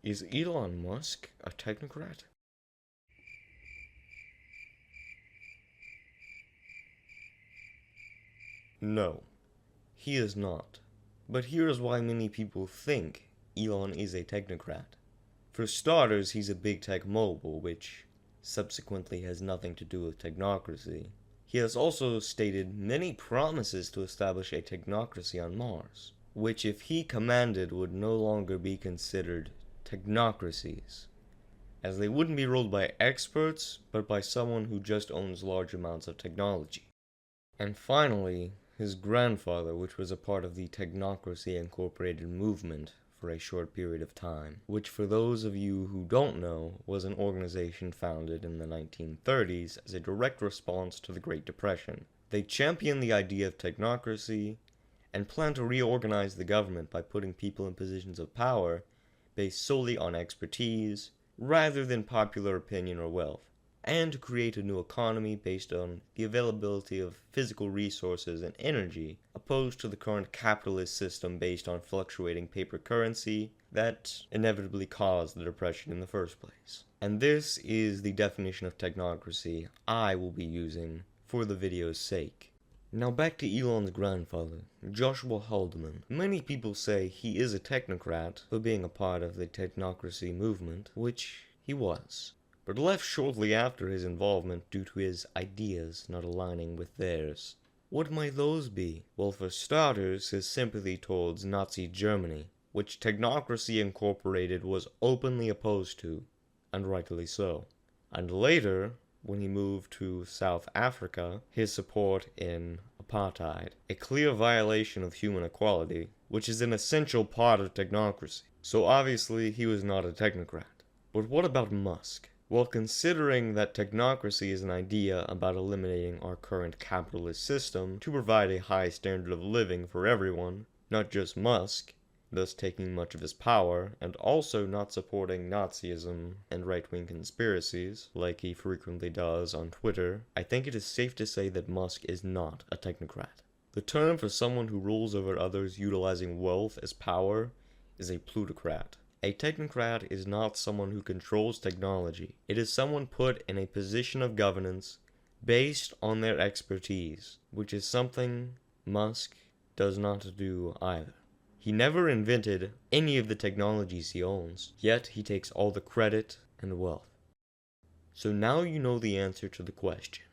Is Elon Musk a technocrat? No, he is not. But here is why many people think Elon is a technocrat. For starters, he's a big tech mogul, which subsequently has nothing to do with technocracy. He has also stated many promises to establish a technocracy on Mars, which if he commanded would no longer be considered technocracies, as they wouldn't be ruled by experts, but by someone who just owns large amounts of technology. And finally, his grandfather, which was a part of the Technocracy Incorporated movement for a short period of time, which for those of you who don't know, was an organization founded in the 1930s as a direct response to the Great Depression. They championed the idea of technocracy and planned to reorganize the government by putting people in positions of power based solely on expertise rather than popular opinion or wealth, and to create a new economy based on the availability of physical resources and energy, opposed to the current capitalist system based on fluctuating paper currency that inevitably caused the Depression in the first place. And this is the definition of technocracy I will be using for the video's sake. Now back to Elon's grandfather, Joshua Haldeman. Many people say he is a technocrat for being a part of the technocracy movement, which he was, but left shortly after his involvement due to his ideas not aligning with theirs. What might those be? Well, for starters, his sympathy towards Nazi Germany, which Technocracy Incorporated was openly opposed to, and rightly so. And later, when he moved to South Africa, his support in apartheid, a clear violation of human equality, which is an essential part of technocracy. So obviously, he was not a technocrat. But what about Musk? Well, considering that technocracy is an idea about eliminating our current capitalist system to provide a high standard of living for everyone, not just Musk, thus taking much of his power, and also not supporting Nazism and right-wing conspiracies, like he frequently does on Twitter, I think it is safe to say that Musk is not a technocrat. The term for someone who rules over others utilizing wealth as power is a plutocrat. A technocrat is not someone who controls technology. It is someone put in a position of governance based on their expertise, which is something Musk does not do either. He never invented any of the technologies he owns, yet he takes all the credit and wealth. So now you know the answer to the question.